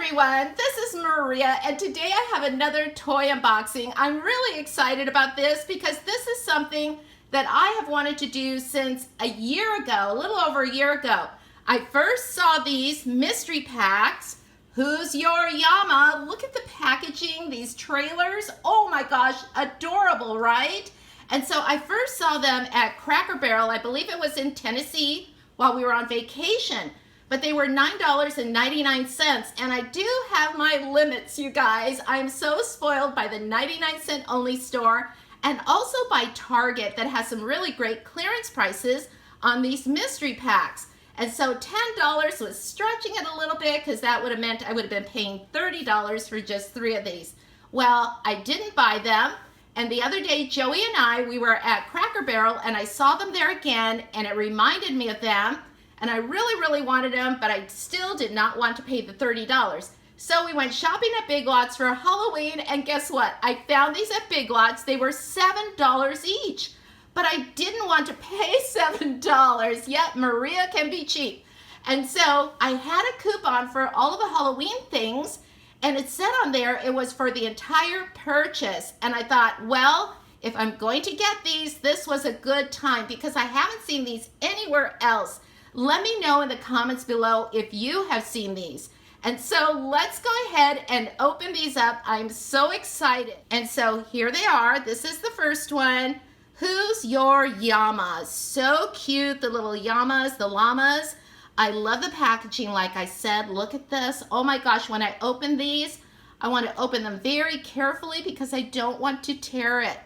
everyone, this is Maria, and today I have another toy unboxing. I'm really excited about this because this is something that I have wanted to do since a year ago, a little over a year ago. I first saw these mystery packs. Who's your Llama? Look at the packaging, these trailers. Oh my gosh, adorable, right? And so I first saw them at Cracker Barrel. I believe it was in Tennessee while we were on vacation. But they were $9.99, and I do have my limits, you guys. I'm so spoiled by the 99-cent only store and also by Target that has some really great clearance prices on these mystery packs. And so $10 was stretching it a little bit because that would have meant I would have been paying $30 for just 3 of these. Well, I didn't buy them. And the other day, Joey and we were at Cracker Barrel, and I saw them there again, and it reminded me of them. And I really wanted them, but I still did not want to pay the $30. So we went shopping at Big Lots for Halloween, and guess what? I found these at Big Lots. They were $7 each, but I didn't want to pay $7. Yet Maria can be cheap. And so I had a coupon for all of the Halloween things, and it said on there it was for the entire purchase. And I thought, well, if I'm going to get these, this was a good time because I haven't seen these anywhere else. Let me know in the comments below if you have seen these. And so let's go ahead and open these up. I'm so excited. And so here they are. This is the first one. Who's your Llama? So cute, the little Llamas, the llamas. I love the packaging, like I said. Look at this. Oh my gosh, when I open these, I want to open them very carefully because I don't want to tear it.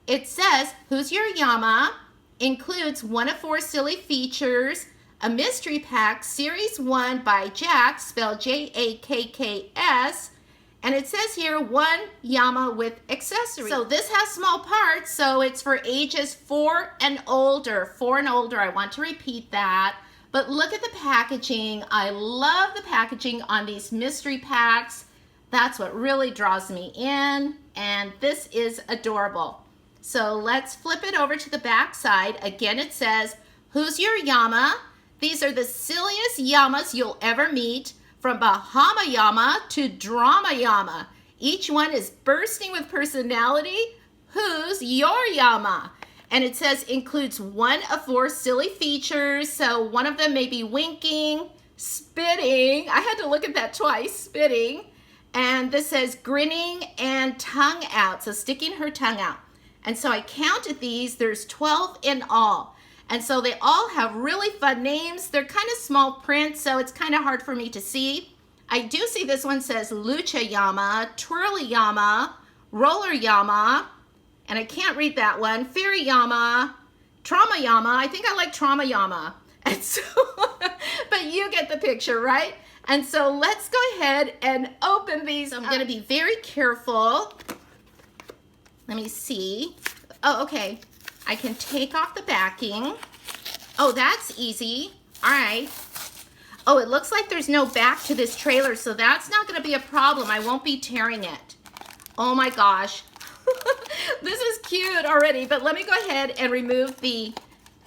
It says, Who's Your Llama? Includes one of 4 silly features, a mystery pack, series 1 by Jack, spelled Jakks, and it says here 1 Llama with accessories. So this has small parts, so it's for ages 4 and older. 4 and older, I want to repeat that. But look at the packaging. I love the packaging on these mystery packs. That's what really draws me in, and this is adorable. So let's flip it over to the back side. Again, it says, Who's Your Llama? These are the silliest Llamas you'll ever meet, from Bahama Llama to Drama Llama. Each one is bursting with personality. Who's your Llama? And it says includes 1 of 4 silly features. So one of them may be winking, spitting. I had to look at that twice, spitting. And this says grinning and tongue out, so sticking her tongue out. And so I counted these. There's 12 in all. And so they all have really fun names. They're kind of small print, so it's kind of hard for me to see. I do see this one says Lucha Llama, Twirly Llama, Roller Llama, and I can't read that one, Fairy Llama, Trauma Llama. I think I like Trauma Llama. And so, but you get the picture, right? And so let's go ahead and open these. I'm going to be very careful. Let me see. Oh, okay. I can take off the backing. Oh, that's easy. All right. Oh, it looks like there's no back to this trailer, so that's not going to be a problem. I won't be tearing it. Oh my gosh. This is cute already, but let me go ahead and remove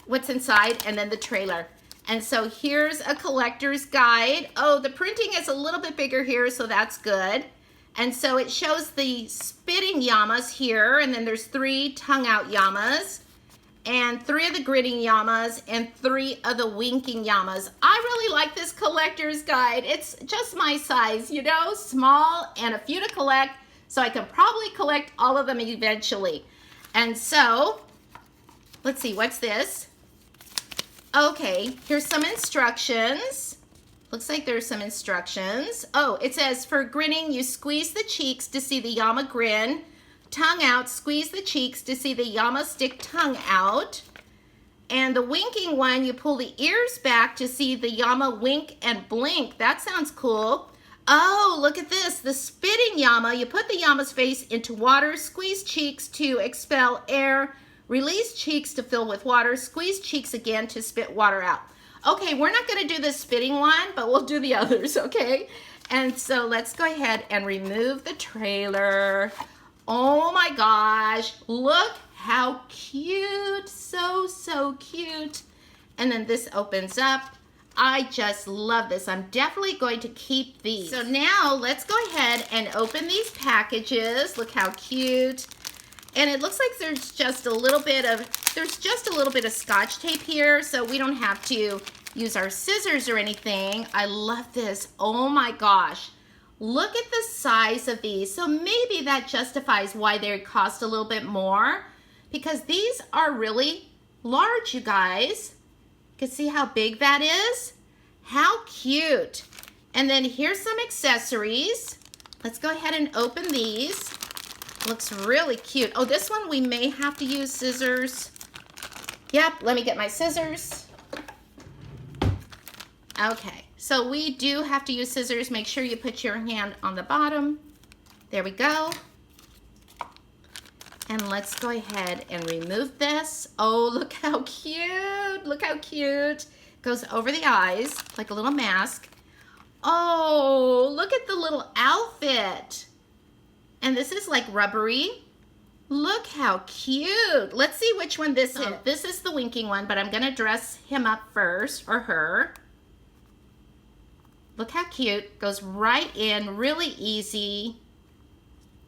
what's inside and then the trailer. And so here's a collector's guide. Oh, the printing is a little bit bigger here, so that's good. And so it shows the spitting Llamas here, and then there's 3 tongue-out Llamas, and 3 of the grinning Llamas, and 3 of the winking Llamas. I really like this collector's guide. It's just my size, you know, small and a few to collect, so I can probably collect all of them eventually. And so, let's see, what's this? Okay, here's some instructions. Looks like there's some instructions. Oh, it says, for grinning, you squeeze the cheeks to see the Llama grin. Tongue out, squeeze the cheeks to see the Llama stick tongue out. And the winking one, you pull the ears back to see the Llama wink and blink. That sounds cool. Oh, look at this. The spitting Llama, you put the Llama's face into water, squeeze cheeks to expel air, release cheeks to fill with water, squeeze cheeks again to spit water out. Okay, we're not going to do the spitting one, but we'll do the others, okay? And so let's go ahead and remove the trailer. Oh my gosh, look how cute. So cute. And then this opens up. I just love this. I'm definitely going to keep these. So now let's go ahead and open these packages. Look how cute. And it looks like there's just a little bit of Scotch tape here, so we don't have to use our scissors or anything. I love this. Oh my gosh. Look at the size of these. So maybe that justifies why they cost a little bit more, because these are really large, you guys. You can see how big that is? How cute. And then here's some accessories. Let's go ahead and open these. Looks really cute. Oh, this one we may have to use scissors. Yep, let me get my scissors. Okay, so we do have to use scissors. Make sure you put your hand on the bottom. There we go. And let's go ahead and remove this. Oh, look how cute. Look how cute. Goes over the eyes like a little mask. Oh, look at the little outfit. And this is like rubbery. Look how cute. Let's see which one this is. This is the winking one, but I'm gonna dress him up first, or her. Look how cute. Goes right in, really easy.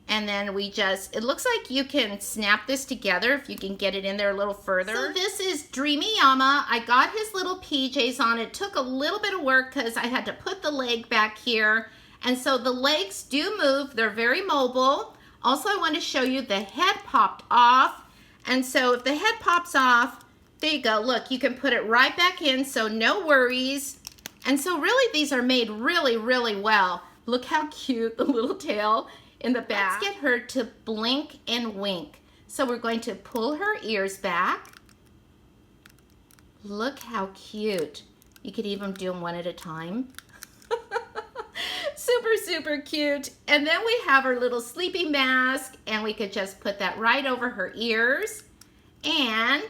And then it looks like you can snap this together if you can get it in there a little further. So this is Dreamy Llama. I got his little PJs on. It took a little bit of work because I had to put the leg back here. And so the legs do move. They're very mobile. Also, I want to show you the head popped off. And so if the head pops off, there you go. Look, you can put it right back in, so no worries. And so really, these are made really, really well. Look how cute the little tail in the back. Let's get her to blink and wink. So we're going to pull her ears back. Look how cute. You could even do them one at a time. Super, super cute. And then we have her little sleepy mask, and we could just put that right over her ears. And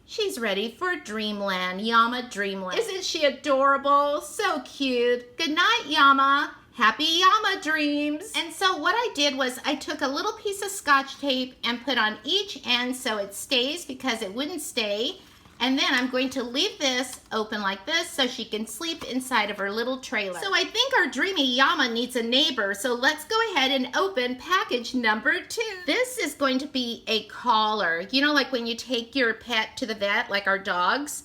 she's ready for Dreamland, Llama Dreamland. Isn't she adorable? So cute. Good night, Llama. Happy Llama dreams. And so what I did was I took a little piece of Scotch tape and put on each end so it stays, because it wouldn't stay. And then I'm going to leave this open like this so she can sleep inside of her little trailer. So I think our dreamy Llama needs a neighbor. So let's go ahead and open package number 2. This is going to be a collar. You know, like when you take your pet to the vet, like our dogs.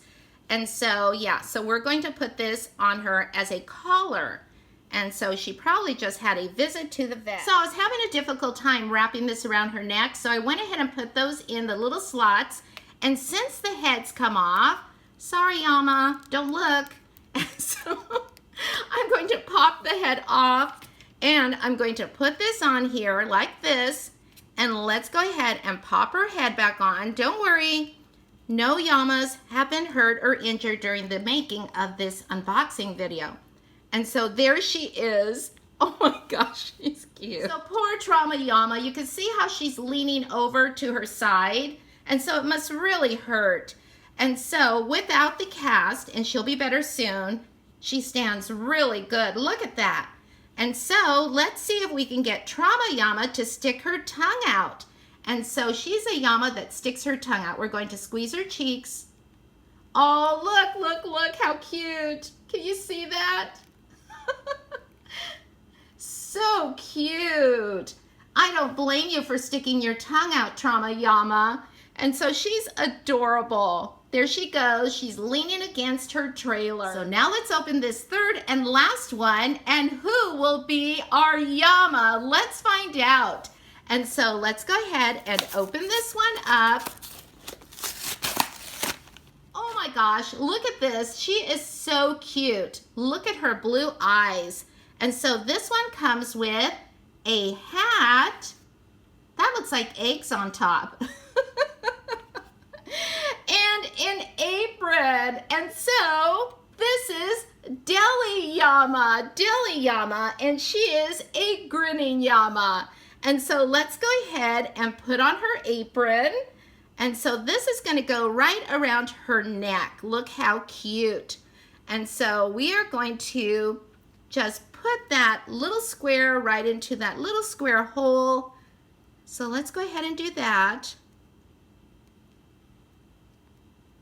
And so, yeah, so we're going to put this on her as a collar. And so she probably just had a visit to the vet. So I was having a difficult time wrapping this around her neck. So I went ahead and put those in the little slots. And since the heads come off, sorry, Llama, don't look. So I'm going to pop the head off, and I'm going to put this on here like this. And let's go ahead and pop her head back on. Don't worry, no Llamas have been hurt or injured during the making of this unboxing video. And so there she is. Oh my gosh, she's cute. So poor trauma Llama, you can see how she's leaning over to her side. And so it must really hurt. And so without the cast, and she'll be better soon, she stands really good. Look at that. And so let's see if we can get Trauma Llama to stick her tongue out. And so she's a Llama that sticks her tongue out. We're going to squeeze her cheeks. Oh, look, look, look how cute. Can you see that? So cute. I don't blame you for sticking your tongue out, Trauma Llama. And so she's adorable. There she goes. She's leaning against her trailer. So now let's open this third and last one. And who will be our Llama? Let's find out. And so let's go ahead and open this one up. Oh my gosh, look at this. She is so cute. Look at her blue eyes. And so this one comes with a hat. That looks like eggs on top. And an apron. And so this is Deli Llama, and she is a grinning Llama. And so let's go ahead and put on her apron. And so this is going to go right around her neck. Look how cute. And so we are going to just put that little square right into that little square hole. So let's go ahead and do that.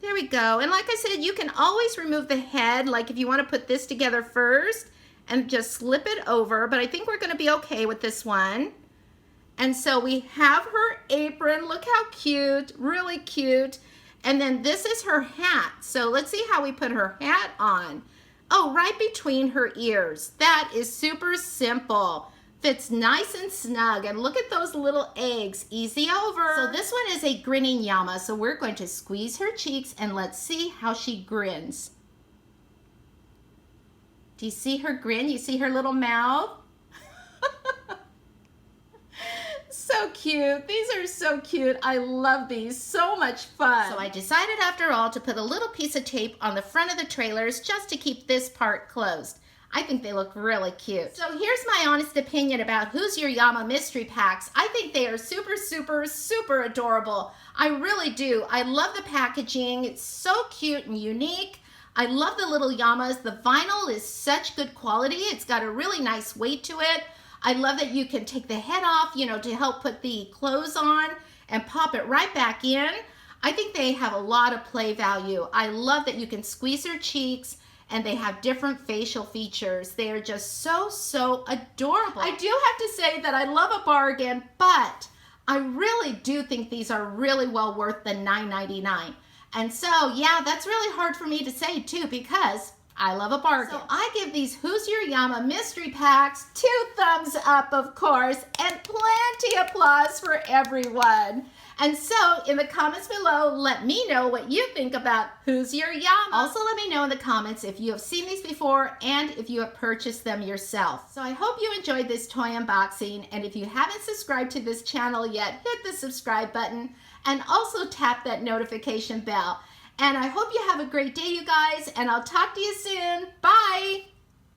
There we go. And like I said, you can always remove the head, like if you want to put this together first and just slip it over, but I think we're going to be okay with this one. And so we have her apron. Look how cute, really cute. And then this is her hat. So let's see how we put her hat on. Oh, right between her ears. That is super simple. Fits nice and snug. And look at those little eggs. Easy over. So this one is a grinning llama. So we're going to squeeze her cheeks and let's see how she grins. Do you see her grin? You see her little mouth? So cute. These are so cute. I love these. So much fun. So I decided after all to put a little piece of tape on the front of the trailers just to keep this part closed. I think they look really cute. So here's my honest opinion about Who's Your Llama mystery packs. I think they are super, super, super adorable. I really do. I love the packaging. It's so cute and unique. I love the little llamas. The vinyl is such good quality. It's got a really nice weight to it. I love that you can take the head off, you know, to help put the clothes on and pop it right back in. I think they have a lot of play value. I love that you can squeeze their cheeks and they have different facial features. They are just so, so adorable. I do have to say that I love a bargain, but I really do think these are really well worth the $9.99. And so, yeah, that's really hard for me to say too because I love a bargain. So I give these Who's Your Llama mystery packs 2 thumbs up, of course, and plenty of applause for everyone. And so in the comments below, let me know what you think about Who's Your Llama. Also let me know in the comments if you have seen these before and if you have purchased them yourself. So I hope you enjoyed this toy unboxing, and if you haven't subscribed to this channel yet, hit the subscribe button and also tap that notification bell. And I hope you have a great day, you guys, and I'll talk to you soon. Bye!